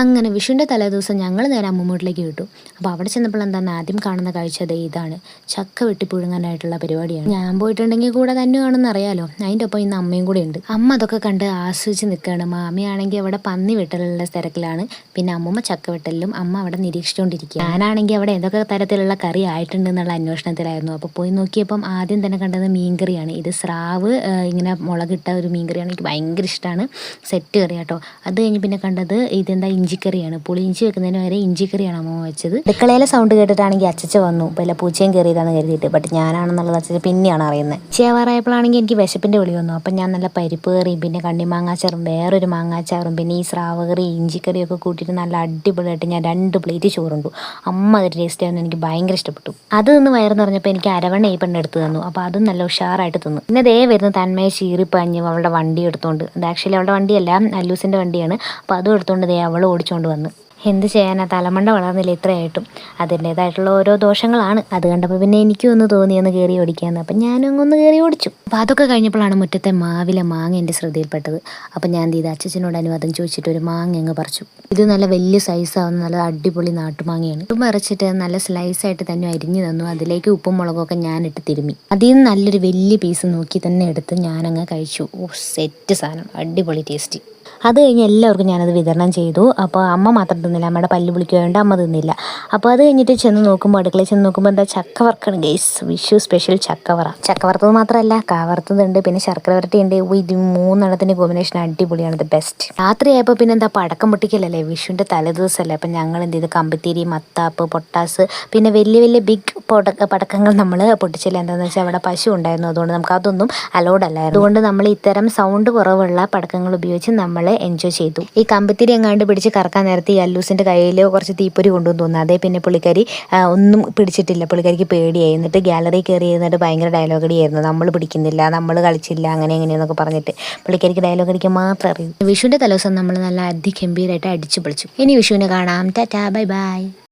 അങ്ങനെ വിഷുവിൻ്റെ തലേദിവസം ഞങ്ങൾ നേരെ അമ്മൂമ്മ വീട്ടിലേക്ക് വിട്ടു. അപ്പോൾ അവിടെ ചെന്നപ്പോൾ എന്താണ് ആദ്യം കാണുന്ന കാഴ്ച ദേ ഇതാണ്, ചക്ക വെട്ടി പുഴുങ്ങാനായിട്ടുള്ള പരിപാടിയാണ്. ഞാൻ പോയിട്ടുണ്ടെങ്കിൽ കൂടെ തന്നെ കാണുമെന്ന് അറിയാലോ, അതിൻ്റെ ഒപ്പം ഇന്ന് അമ്മയും കൂടെ ഉണ്ട്. അമ്മ അതൊക്കെ കണ്ട് ആസ്വദിച്ച് നിൽക്കുകയാണ്. മാമിയാണെങ്കിൽ അവിടെ പന്നി വെട്ടലുള്ള തിരക്കിലാണ്, പിന്നെ അമ്മൂമ്മ ചക്ക വെട്ടലിലും അമ്മ അവിടെ നിരീക്ഷിച്ചുകൊണ്ടിരിക്കുക. ഞാനാണെങ്കിൽ അവിടെ എന്തൊക്കെ തരത്തിലുള്ള കറി ആയിട്ടുണ്ട് എന്നുള്ള അന്വേഷണത്തിലായിരുന്നു. അപ്പോൾ പോയി നോക്കിയപ്പം ആദ്യം തന്നെ കണ്ടത് മീൻകറിയാണ്. ഇത് സ്രാവ് ഇങ്ങനെ മുളകിട്ട ഒരു മീൻകറിയാണ്, എനിക്ക് ഭയങ്കര ഇഷ്ടമാണ്. സെറ്റ് കറി കേട്ടോ. അത് കഴിഞ്ഞ് പിന്നെ കണ്ടത് ഇതെന്താ ഇഞ്ചിക്കറിയാണ്. പുളി ഇഞ്ചി വെക്കുന്നതിന് വരെ ഇഞ്ചിക്കറിയാണ് അമ്മ വെച്ചത്. അടുക്കളയിലെ സൗണ്ട് കേട്ടിട്ടാണെങ്കിൽ അച്ചച്ച വന്നു. വല്ല പൂച്ചയും കയറിയതാണെന്ന് കരുതിയിട്ട്, ബട്ട് ഞാനാണെന്നുള്ളത് അച്ചച്ച പിന്നെയാണ് അറിയുന്നത്. ചേവാറായപ്പോഴാണെങ്കിൽ എനിക്ക് വിശപ്പിൻ്റെ വിളി വന്നു. അപ്പം ഞാൻ നല്ല പരിപ്പ് കറിയും പിന്നെ കണ്ണിമാങ്ങാച്ചാറും വേറൊരു മാങ്ങാച്ചാറും പിന്നെ ഈ സ്രാവ് കറി ഇഞ്ചിക്കറിയൊക്കെ കൂട്ടിയിട്ട് നല്ല അടിപൊളിയായിട്ട് ഞാൻ 2 പ്ലേറ്റ് ചോറുണ്ടു. അമ്മ അത് ടേസ്റ്റ് ആയിരുന്നു, എനിക്ക് ഭയങ്കര ഇഷ്ടപ്പെട്ടു. അത് നിന്ന് വയറ് നിറഞ്ഞപ്പോൾ എനിക്ക് അരവണ്ണ ഈ പെണ്ണ് എടുത്ത് തന്നു. അപ്പോൾ അതും നല്ല ഉഷാറായിട്ട് തിന്നു. പിന്നെ ദേ വരുന്ന തന്മയെ ചീറിപ്പഞ്ഞു അവളുടെ വണ്ടി എടുത്തുകൊണ്ട്. അത് ആക്ച്വലി അവളുടെ വണ്ടിയല്ല, അല്ലൂസിൻ്റെ വണ്ടിയാണ്. അപ്പോൾ അതും എടുത്തുകൊണ്ട് ദേ അവൾ ഓടിച്ചുകൊണ്ട് വന്ന്. എന്ത് ചെയ്യാനാ, തലമണ്ട വളർന്നില്ല ഇത്രയായിട്ടും. അതിൻ്റേതായിട്ടുള്ള ഓരോ ദോഷങ്ങളാണ്. അത് കണ്ടപ്പോൾ പിന്നെ എനിക്കും ഒന്ന് തോന്നി ഒന്ന് കയറി ഓടിക്കാമെന്ന്. അപ്പം ഞാനും ഒന്ന് കയറി ഓടിച്ചു. അപ്പോൾ അതൊക്കെ കഴിഞ്ഞപ്പോഴാണ് മുറ്റത്തെ മാവിലെ മാങ്ങ എൻ്റെ ശ്രദ്ധയിൽപ്പെട്ടത്. അപ്പം ഞാൻ എന്ത് ചെയ്ത് അച്ഛനോട് അനുവാദം ചോദിച്ചിട്ട് ഒരു മാങ്ങ അങ്ങ് പറിച്ചു. ഇത് നല്ല വലിയ സൈസാവുന്ന നല്ല അടിപൊളി നാട്ടുമാങ്ങയാണ്. ഉപ്പും പറിച്ചിട്ട് നല്ല സ്ലൈസായിട്ട് തന്നെ അരിഞ്ഞു തന്നു. അതിലേക്ക് ഉപ്പും മുളകൊക്കെ ഞാനിട്ട് തിരുമ്മി. അതിൽ നിന്ന് നല്ലൊരു വലിയ പീസ് നോക്കി തന്നെ എടുത്ത് ഞാനങ്ങ് കഴിച്ചു. ഓ, സെറ്റ് സാധനം, അടിപൊളി ടേസ്റ്റ്. അത് കഴിഞ്ഞ് എല്ലാവർക്കും ഞാനത് വിതരണം ചെയ്തു. അപ്പോൾ അമ്മ മാത്രം തിന്നില്ല, അമ്മയുടെ പല്ല് വിളിക്കുകയുണ്ട്, അമ്മ തിന്നില്ല. അപ്പോൾ അത് കഴിഞ്ഞിട്ട് ചെന്ന് നോക്കുമ്പോൾ അടുക്കളയിൽ ചെന്ന് നോക്കുമ്പോൾ എന്താ ചക്ക വറക്കാണ് ഗൈസ്. വിഷു സ്പെഷ്യൽ ചക്കവറ. ചക്ക വറുത്തത് മാത്രമല്ല കാവറുത്തതുണ്ട്, പിന്നെ ശർക്കര വരട്ടിയുണ്ട്. ഇത് 3 കോമ്പിനേഷൻ അടിപൊളിയാണ്, ദ ബെസ്റ്റ്. രാത്രിയായപ്പോൾ പിന്നെ എന്താ പടക്കം പൊട്ടിക്കലല്ലേ, വിഷുവിൻ്റെ തലേദിവസമല്ലേ. അപ്പം ഞങ്ങൾ എന്ത് ചെയ്ത് കമ്പിത്തിരി, മത്താപ്പ്, പൊട്ടാസ് പിന്നെ വലിയ വലിയ ബിഗ് പടക്കങ്ങൾ നമ്മൾ പൊട്ടിച്ചില്ല. എന്താണെന്ന് വെച്ചാൽ അവിടെ പശു ഉണ്ടായിരുന്നു, അതുകൊണ്ട് നമുക്ക് അതൊന്നും അലൗഡ് അല്ലായിരുന്നു. അതുകൊണ്ട് നമ്മൾ ഇത്തരം സൗണ്ട് കുറവുള്ള പടക്കങ്ങൾ ഉപയോഗിച്ച് നമ്മൾ എൻജോയ് ചെയ്തു. ഈ കമ്പിത്തിരി എങ്ങാണ്ട് പിടിച്ച് കറക്കാൻ നേരത്തെ ഈ അല്ലൂസിൻ്റെ കയ്യിൽ കുറച്ച് തീപ്പൊരി കൊണ്ടുവന്ന് തോന്നുന്നു. അതേ പിന്നെ പുള്ളിക്കാരി ഒന്നും പിടിച്ചിട്ടില്ല, പുള്ളിക്കാരിക്ക് പേടിയായി. എന്നിട്ട് ഗാലറി കയറി ഇരുന്നിട്ട് ഭയങ്കര ഡയലോഗ് അടിയായിരുന്നു. നമ്മൾ പിടിക്കുന്നില്ല, നമ്മൾ കളിച്ചില്ല, അങ്ങനെ എങ്ങനെയെന്നൊക്കെ പറഞ്ഞിട്ട് പുള്ളിക്കാരിക്ക് ഡയലോഗ് അടിക്കാൻ മാത്രം അറിയും. വിഷുവിൻ്റെ തലേദിവസം നമ്മൾ നല്ല അതിഗംഭീരമായിട്ട് അടിച്ചു പൊളിച്ചു. ഇനി വിഷുവിനെ കാണാം. Tata, bye bye.